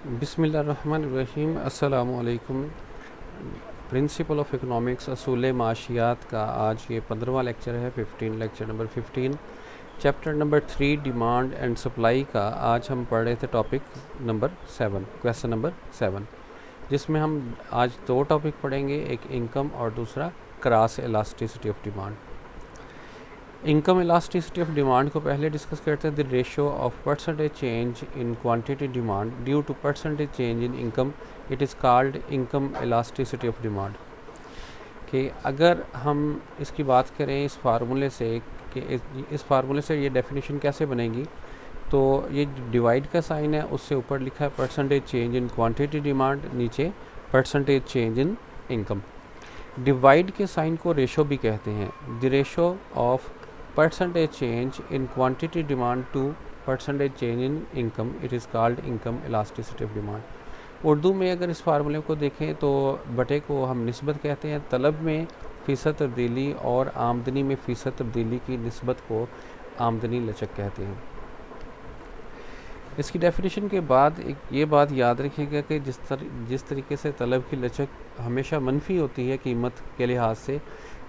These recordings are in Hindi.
बिस्मिल्लाहिर्रहमानिर्रहीम। अस्सलामु अलैकुम। प्रिंसिपल ऑफ इकोनॉमिक्स असूल माशियात का आज ये 15वां लेक्चर है, lecture number 15, chapter number 3 demand and supply का। आज हम पढ़ रहे थे टॉपिक नंबर 7, क्वेश्चन नंबर 7, जिसमें हम आज दो टॉपिक पढ़ेंगे, एक इनकम और दूसरा cross elasticity of demand. Income elasticity of demand को पहले डिस्कस करते हैं। The ratio of percentage change in quantity demand due to percentage change in income, it is called income elasticity of demand. कि अगर हम इसकी बात करें इस फार्मूले से, कि इस फार्मूले से ये डेफिनेशन कैसे बनेगी, तो ये डिवाइड का साइन है, उससे ऊपर लिखा है percentage change in quantity demand, नीचे percentage change in income. Divide के साइन को रेशो भी कहते हैं। The ratio of percentage change in quantity demand to percentage change in income, it is called income elasticity of demand। Urdu में अगर इस फार्मूले को देखें तो बटे को हम निस्बत कहते हैं, तलब में फ़ीसद तब्दीली और आमदनी में फ़ीसद तब्दीली की निस्बत को आमदनी लचक कहते हैं। इसकी डेफिनेशन के बाद एक ये बात याद रखिएगा कि जिस तरीके से तलब की लचक हमेशा मनफी होती है कीमत के लिहाज से,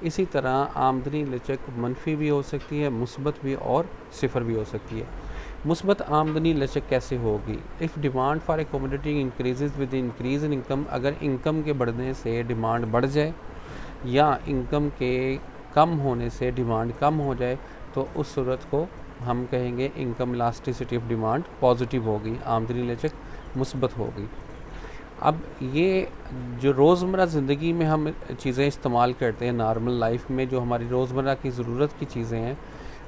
इसी तरह आमदनी लचक मनफी भी हो सकती है, मुस्बत भी और सिफर भी हो सकती है। मुस्बत आमदनी लचक कैसे होगी? If demand for a commodity increases with increase in income, अगर इनकम के बढ़ने से डिमांड बढ़ जाए या इनकम के कम होने से डिमांड कम हो जाए, तो उस सूरत को हम कहेंगे income elasticity of demand positive होगी, आमदनी लचक मुस्बत होगी। अब ये जो रोज़मर्रा ज़िंदगी में हम चीज़ें इस्तेमाल करते हैं, नॉर्मल लाइफ में जो हमारी रोज़मर्रा की ज़रूरत की चीज़ें हैं,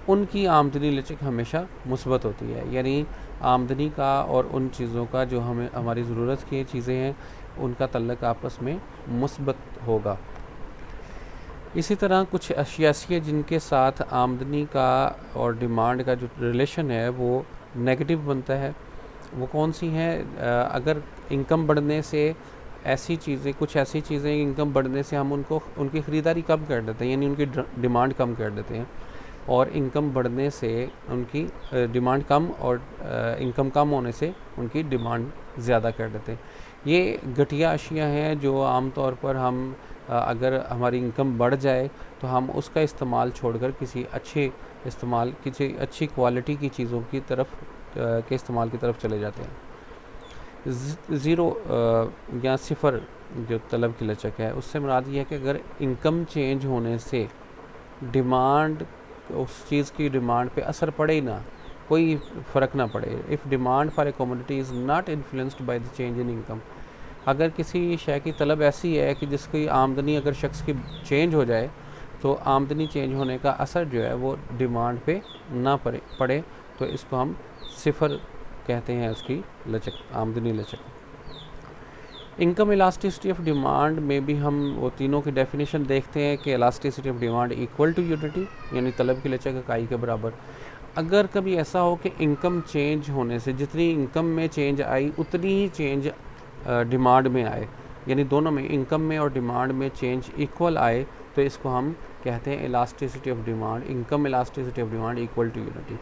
उनकी आमदनी लचक हमेशा मुस्बत होती है। यानी आमदनी का और उन चीज़ों का जो हमें हमारी ज़रूरत की चीज़ें हैं, उनका तल्लक आपस में मुस्बत होगा। इसी तरह कुछ अशिया ऐसी है जिनके साथ आमदनी का और डिमांड का जो रिलेशन है वो नेगेटिव बनता है। वो कौन सी हैं? अगर इनकम बढ़ने से कुछ ऐसी चीज़ें इनकम बढ़ने से हम उनकी ख़रीदारी कम कर देते हैं, यानी उनकी डिमांड कम कर देते हैं, और इनकम बढ़ने से उनकी डिमांड कम और इनकम कम होने से उनकी डिमांड ज़्यादा कर देते हैं। ये घटिया अशिया हैं जो आम तौर पर हम अगर हमारी इनकम बढ़ जाए तो हम उसका इस्तेमाल छोड़कर किसी अच्छी क्वालिटी की चीज़ों की तरफ के इस्तेमाल की तरफ चले जाते हैं। ज़ीरो या सिफ़र जो तलब की लचक है, उससे मुराद ये है कि अगर इनकम चेंज होने से डिमांड, उस चीज़ की डिमांड पे असर पड़े ही ना, कोई फ़र्क ना पड़े। If demand for a commodity is not influenced by the change in income, अगर किसी शय की तलब ऐसी है कि जिसकी आमदनी अगर शख्स की चेंज हो जाए, तो आमदनी चेंज होने का असर जो है वो डिमांड पे ना पड़े, तो इसको हम सिफर कहते हैं, उसकी लचक, आमदनी लचक। इनकम इलास्टिसिटी ऑफ डिमांड में भी हम वो तीनों की डेफिनेशन देखते हैं कि elasticity of demand equal to unity, यानी तलब की लचक इकाई के बराबर। अगर कभी ऐसा हो कि इनकम चेंज होने से जितनी इनकम में चेंज आई उतनी ही चेंज डिमांड में आए, यानी दोनों में, इनकम में और डिमांड में चेंज इक्वल आए, तो इसको हम कहते हैं elasticity of demand, income elasticity of demand equal to unity.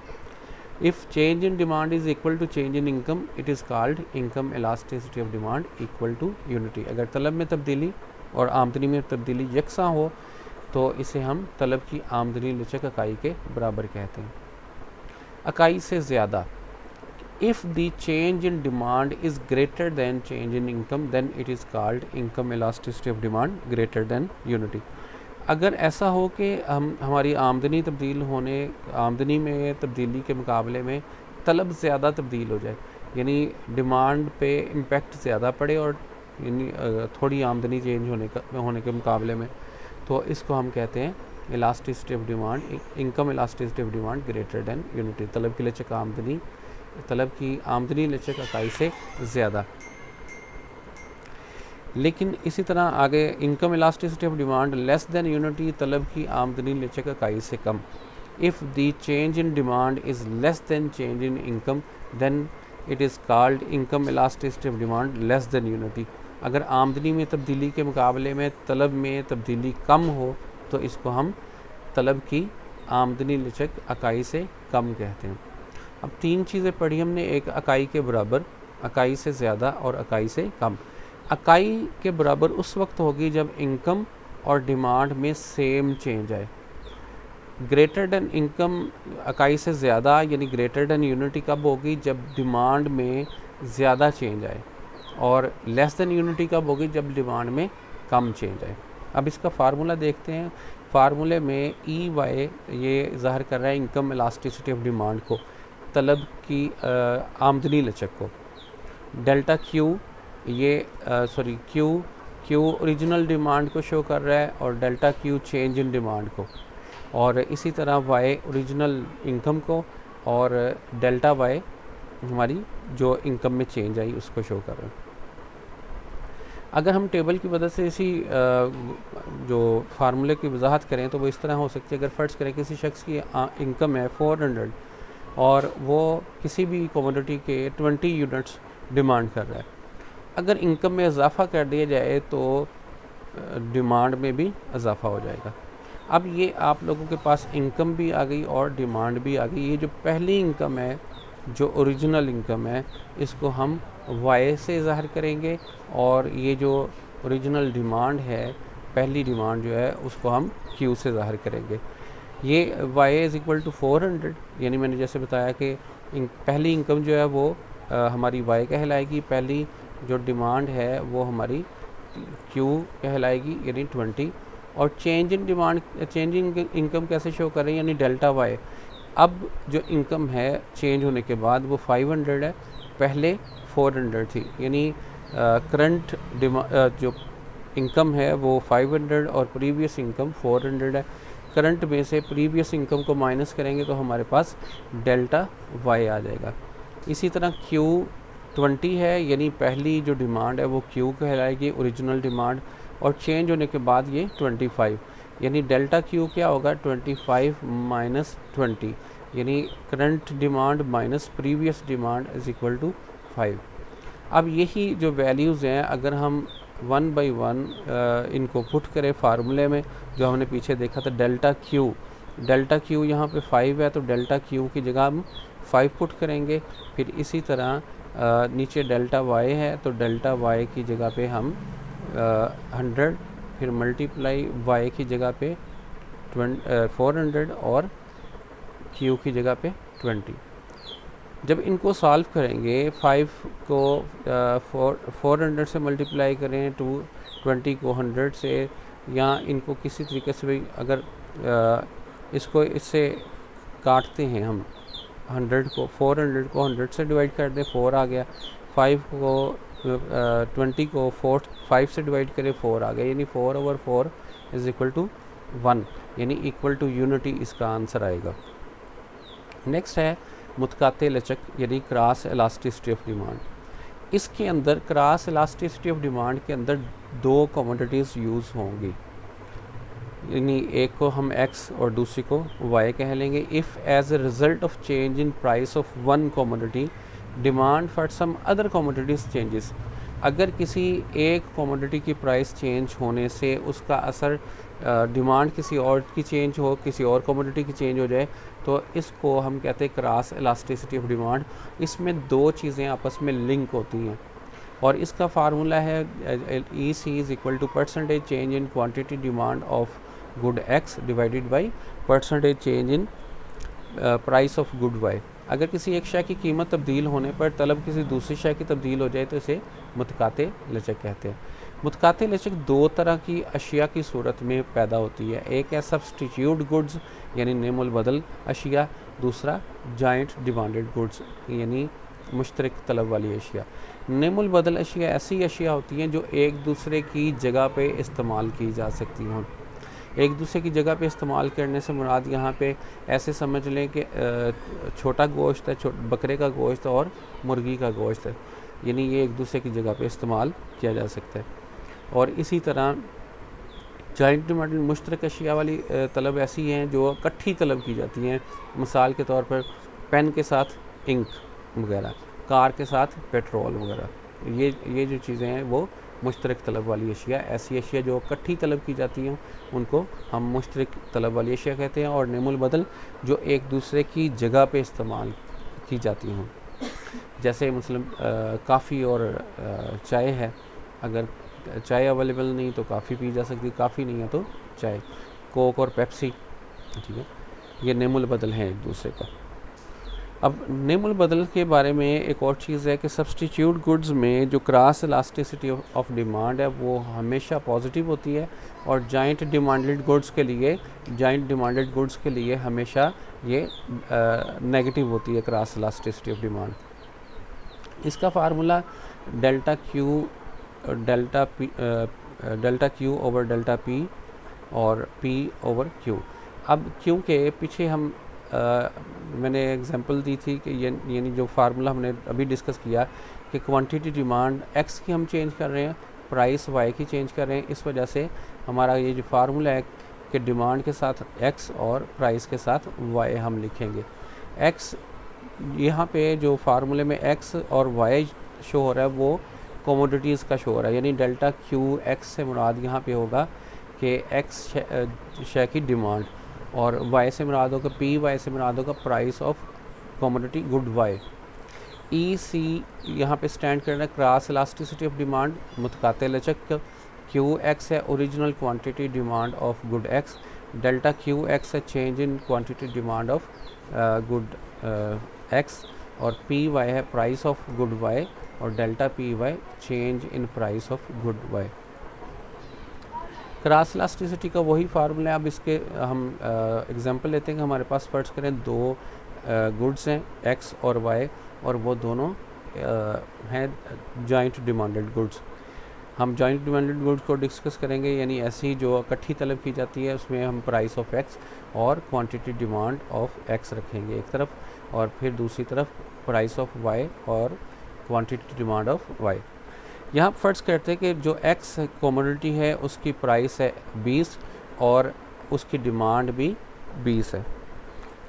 If change in demand is equal to change in income, it is called income elasticity of demand equal to unity. अगर तलब में तब्दीली और आमदनी में तब्दीली यकसा हो, तो इसे हम तलब की आमदनी लचक इकाई के बराबर कहते हैं। इकाई से ज़्यादा, if the change in demand is greater than change in income, then it is called income elasticity of demand greater than unity। अगर ऐसा हो कि हमारी आमदनी में तब्दीली के मुकाबले में तलब ज़्यादा तब्दील हो जाए, यानी डिमांड पे इम्पेक्ट ज़्यादा पड़े और यानी थोड़ी आमदनी चेंज होने के मुकाबले में, तो इसको हम कहते हैं elasticity of demand, income elasticity of demand greater than unity. तलब की आमदनी लचक इकाई से ज़्यादा। लेकिन इसी तरह आगे income elasticity of demand less than unity, तलब की आमदनी लचक इकाई से कम। If the change in demand is less than change in income, then it is called income elasticity of demand less than unity. अगर आमदनी में तब्दीली के मुकाबले में तलब में तब्दीली कम हो, तो इसको हम तलब की आमदनी लचक इकाई से कम कहते हैं। अब तीन चीज़ें पढ़ी हमने, एक इकाई के बराबर, इकाई से ज़्यादा और इकाई से कम। इकाई के बराबर उस वक्त होगी जब इनकम और डिमांड में सेम चेंज आए। ग्रेटर देन इनकम इकाई से ज़्यादा यानी ग्रेटर देन यूनिटी कब होगी, जब डिमांड में ज़्यादा चेंज आए, और लेस देन यूनिटी कब होगी, जब डिमांड में कम चेंज आए। अब इसका फार्मूला देखते हैं। फार्मूले में ई वाई ये ज़ाहिर कर रहा है इनकम इलास्टिसिटी ऑफ डिमांड को, तलब की आमदनी लचक को। डेल्टा क्यू ये क्यू ओरिजिनल डिमांड को शो कर रहा है और delta Q change in demand को, और इसी तरह वाई ओरिजिनल इनकम को, और डेल्टा वाई हमारी जो इनकम में चेंज आई उसको शो कर रहे हैं। अगर हम टेबल की मदद से इसी जो फार्मूले की वजाहत करें तो वो इस तरह हो सकती है। अगर फ़र्ज़ करें किसी शख्स की इनकम है 400 और वो किसी भी कमोडिटी के 20 यूनिट्स डिमांड कर रहा है, अगर इनकम में इजाफ़ा कर दिया जाए तो डिमांड में भी इजाफ़ा हो जाएगा। अब ये आप लोगों के पास इनकम भी आ गई और डिमांड भी आ गई। ये जो पहली इनकम है, जो ओरिजिनल इनकम है, इसको हम वाई से ज़ाहिर करेंगे, और ये जो ओरिजिनल डिमांड है, पहली डिमांड जो है, उसको हम क्यू से ज़ाहिर करेंगे। ये वाई इज़ इक्वल टू 400, यानी मैंने जैसे बताया कि पहली इनकम जो है वो हमारी वाई कहलाएगी, पहली जो डिमांड है वो हमारी क्यू कहलाएगी यानी 20, और change in demand, change in income कैसे शो कर रहे हैं, यानी डेल्टा वाई। अब जो इनकम है चेंज होने के बाद वो 500 है, पहले 400 थी, यानी करंट जो इनकम है वो 500 और प्रीवियस इनकम 400 है। करंट में से प्रीवियस इनकम को माइनस करेंगे तो हमारे पास डेल्टा वाई आ जाएगा। इसी तरह क्यू 20 है, यानी पहली जो डिमांड है वो क्यू कहलाएगी, ओरिजिनल डिमांड, और चेंज होने के बाद ये 25, यानी डेल्टा क्यू क्या होगा, 25 माइनस 20, यानी current demand minus previous demand is equal to 5। अब यही जो वैल्यूज़ हैं अगर हम 1 बाई 1 इनको पुट करें फार्मूले में, जो हमने पीछे देखा था डेल्टा क्यू यहाँ पे 5 है, तो डेल्टा क्यू की जगह हम 5 पुट करेंगे। फिर इसी तरह नीचे डेल्टा वाई है, तो डेल्टा वाई की जगह पे हम 100, फिर मल्टीप्लाई वाई की जगह पे 400 और क्यू की जगह पे 20। जब इनको सॉल्व करेंगे, 5 को 400 से मल्टीप्लाई करें, 20 को 100 से, या इनको किसी तरीके से भी अगर इसको इससे काटते हैं हम, 400 को 100 से डिवाइड कर दें, 4 आ गया। 20 को 5 से डिवाइड करें, 4 आ गया, यानी 4/4 इज़ इक्वल टू 1, यानी इक्वल टू यूनिटी इसका आंसर आएगा। नेक्स्ट है मुतकाते लचक यानी क्रॉस इलास्टिसिटी ऑफ डिमांड। इसके अंदर क्रॉस इलास्टिसिटी ऑफ डिमांड के अंदर 2 कमोडिटीज़ यूज़ होंगी, यानी एक को हम x और दूसरी को y कह लेंगे। If as a result of change in price of one commodity demand for some other commodities changes, अगर किसी एक कमोडिटी की प्राइस चेंज होने से उसका असर डिमांड किसी और की चेंज हो, किसी और कमोडिटी की चेंज हो जाए, तो इसको हम कहते हैं क्रॉस इलास्टिसिटी ऑफ डिमांड। इसमें 2 चीज़ें आपस में लिंक होती हैं, और इसका फार्मूला है EC is equal to percentage change in quantity demand of good X divided by percentage change in price of good Y। अगर किसी एक शय की कीमत तब्दील होने पर तलब किसी दूसरी शय की तब्दील हो जाए तो इसे मुतकाते लचक कहते हैं। मुतकाते लचक 2 तरह की अशिया की सूरत में पैदा होती है। एक है सब्सटीट्यूट गुड्स यानी नेमुल बदल अशिया, दूसरा जॉइंट डिमांडेड गुड्स यानी मुश्तरक तलब वाली अशिया। नेमुल बदल अशिया ऐसी अशिया होती हैं जो एक दूसरे की जगह पे इस्तेमाल की जा सकती हों। एक दूसरे की जगह पे इस्तेमाल करने से मुराद यहाँ पे ऐसे समझ लें कि छोटा गोश्त है, बकरे का गोश्त और मुर्गी का गोश्त है, यानी ये एक दूसरे की जगह पे इस्तेमाल किया जा सकता है। और इसी तरह जॉइंट डिमांडेड मुश्तरक अशिया वाली तलब ऐसी हैं जो इकट्ठी तलब की जाती हैं। मिसाल के तौर पर पेन के साथ इंक वगैरह, कार के साथ पेट्रोल वगैरह, ये जो चीज़ें हैं वो मुश्तरक तलब वाली अशिया। ऐसी अशिया जो इकट्ठी तलब की जाती हैं उनको हम मुश्तरक तलब वाली अशिया कहते हैं। और नेमुल बदल जो एक दूसरे की जगह पे इस्तेमाल की जाती हों। जैसे मतलब काफ़ी और चाय है, अगर चाय अवेलेबल नहीं तो काफ़ी पी जा सकती, काफ़ी नहीं है तो चाय। कोक और पेप्सी, ठीक है, ये नेमुल बदल हैं एक दूसरे का। अब नेमुल बदल के बारे में एक और चीज़ है कि सब्सटीट्यूट गुड्स में जो क्रॉस इलास्टिसिटी ऑफ डिमांड है वो हमेशा पॉजिटिव होती है, और जाइंट डिमांडेड गुड्स के लिए हमेशा ये नेगेटिव होती है क्रॉस इलास्टिसिटी ऑफ डिमांड। इसका formula delta Q over delta P और पी ओवर क्यू। अब क्यू के पीछे हम मैंने एग्जांपल दी थी कि यानी जो फार्मूला हमने अभी डिस्कस किया कि क्वांटिटी डिमांड एक्स की हम चेंज कर रहे हैं, प्राइस वाई की चेंज कर रहे हैं, इस वजह से हमारा ये जो फार्मूला है कि डिमांड के साथ एक्स और प्राइस के साथ वाई हम लिखेंगे। एक्स यहाँ पे जो फार्मूले में एक्स और वाई शो हो रहा है वो कमोडिटीज़ का शो हो रहा है, यानी डेल्टा क्यू एक्स से मुराद यहाँ पे होगा कि एक्स शय की डिमांड, और वाई से मुराद होगा पी, वाई से मुराद होगा price of commodity good Y. E C यहाँ पे स्टैंड कर रहा है क्रॉस इलास्टिसिटी ऑफ डिमांड, मुतकाते लचक। क्यू एक्स है original quantity demand of good X, delta Q X है change in quantity demand of good X, और पी वाई है प्राइस ऑफ गुड वाई, और delta P Y change in price of good Y. Cross elasticity का वही फार्मूला है। अब इसके हम एग्जांपल लेते हैं कि हमारे पास फर्ज करें दो गुड्स हैं एक्स और वाई, और वो दोनों हैं जॉइंट डिमांडेड गुड्स। हम जॉइंट डिमांडेड गुड्स को डिस्कस करेंगे, यानी ऐसी जो इकट्ठी तलब की जाती है उसमें हम प्राइस ऑफ एक्स और क्वांटिटी डिमांड ऑफ एक्स रखेंगे एक तरफ, और फिर दूसरी तरफ प्राइस ऑफ वाई और क्वांटिटी डिमांड ऑफ वाई। यहाँ फर्ज करते हैं कि जो एक्स कमोडिटी है उसकी प्राइस है 20 और उसकी डिमांड भी 20 है।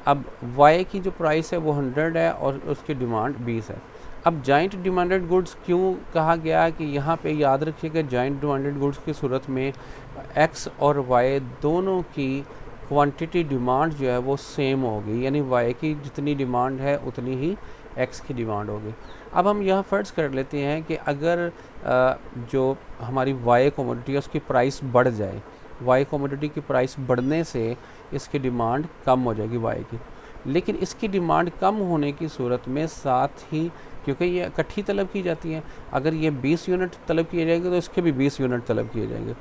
अब वाई की जो प्राइस है वो 100 है और उसकी डिमांड 20 है। अब जॉइंट डिमांडेड गुड्स क्यों कहा गया कि यहाँ पे याद रखिएगा जॉइंट डिमांडेड गुड्स की सूरत में एक्स और वाई दोनों की क्वांटिटी डिमांड जो है वो सेम होगी, यानी वाई की जितनी डिमांड है उतनी ही एक्स की डिमांड होगी। अब हम यहाँ फ़र्ज़ कर लेते हैं कि अगर जो हमारी वाई कमोडिटी है उसकी प्राइस बढ़ जाए, वाई कमोडिटी की प्राइस बढ़ने से इसकी डिमांड कम हो जाएगी वाई की, लेकिन इसकी डिमांड कम होने की सूरत में साथ ही, क्योंकि ये इकट्ठी तलब की जाती हैं, अगर ये 20 यूनिट तलब किए जाएंगे तो इसके भी 20 यूनिट तलब किए जाएंगे।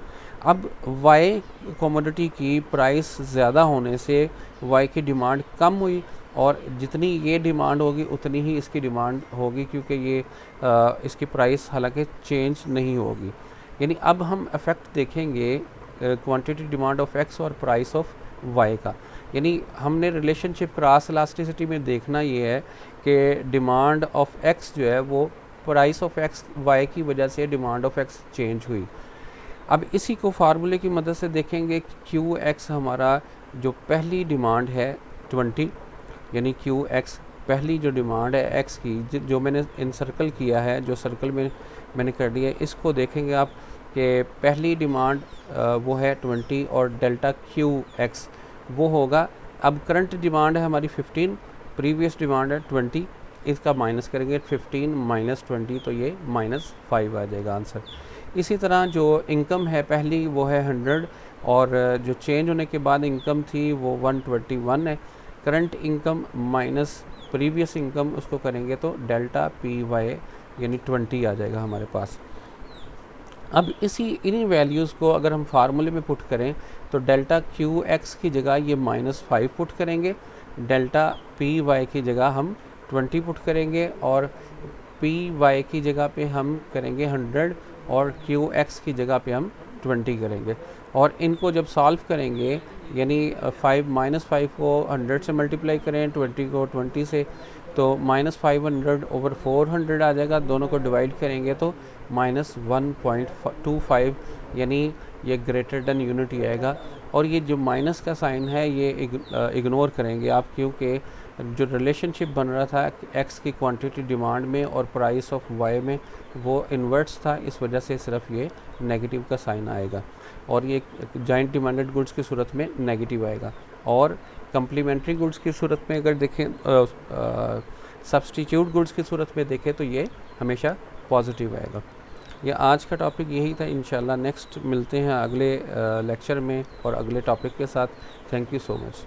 अब वाई कमोडिटी की प्राइस ज़्यादा होने से वाई की डिमांड कम हुई, और जितनी ये डिमांड होगी उतनी ही इसकी डिमांड होगी, क्योंकि ये इसकी प्राइस हालांकि चेंज नहीं होगी। यानी अब हम इफ़ेक्ट देखेंगे क्वांटिटी डिमांड ऑफ एक्स और प्राइस ऑफ वाई का। यानी हमने रिलेशनशिप क्रॉस इलास्टिसिटी में देखना ये है कि डिमांड ऑफ एक्स जो है वो प्राइस ऑफ एक्स वाई की वजह से डिमांड ऑफ एक्स चेंज हुई। अब इसी को फार्मूले की मदद से देखेंगे। क्यू एक्स हमारा जो पहली डिमांड है 20, यानी क्यू एक्स पहली जो डिमांड है एक्स की, जो मैंने इनसर्कल किया है, जो सर्कल में मैंने कर दिया है, इसको देखेंगे आप कि पहली डिमांड वो है 20 और डेल्टा क्यू एक्स वो होगा, अब करंट डिमांड है हमारी 15, प्रीवियस डिमांड है 20, इसका माइनस करेंगे 15 माइनस 20 तो ये -5 आ जाएगा आंसर। इसी तरह जो इनकम है पहली वो है 100 और जो चेंज होने के बाद इनकम थी वो 121 है। Current income minus previous income उसको करेंगे तो डेल्टा पी वाई यानी 20 आ जाएगा हमारे पास। अब इन्हीं वैल्यूज़ को अगर हम फार्मूले में पुट करें तो डेल्टा क्यू एक्स की जगह ये -5 पुट करेंगे, डेल्टा पी वाई की जगह हम 20 पुट करेंगे और पी वाई की जगह पे हम करेंगे 100 और क्यू एक्स की जगह पे हम 20 करेंगे। और इनको जब सॉल्व करेंगे यानी -5 को 100 से मल्टीप्लाई करें, 20 को 20 से, तो -500/400 आ जाएगा। दोनों को डिवाइड करेंगे तो -1.25 यानी ये ग्रेटर देन यूनिट ही आएगा। और ये जो माइनस का साइन है ये इग्नोर करेंगे आप, क्योंकि जो रिलेशनशिप बन रहा था एक्स की क्वांटिटी डिमांड में और प्राइस ऑफ वाई में वो इन्वर्ट्स था, इस वजह से सिर्फ ये नेगेटिव का साइन आएगा और ये जॉइंट डिमांडेड गुड्स की सूरत में नेगेटिव आएगा। और कम्प्लीमेंट्री गुड्स की सूरत में अगर देखें सब्सटीट्यूट गुड्स की सूरत में देखें तो ये हमेशा पॉजिटिव आएगा। ये आज का टॉपिक यही था। इंशाल्लाह नेक्स्ट मिलते हैं अगले लेक्चर में और अगले टॉपिक के साथ। Thank you so much.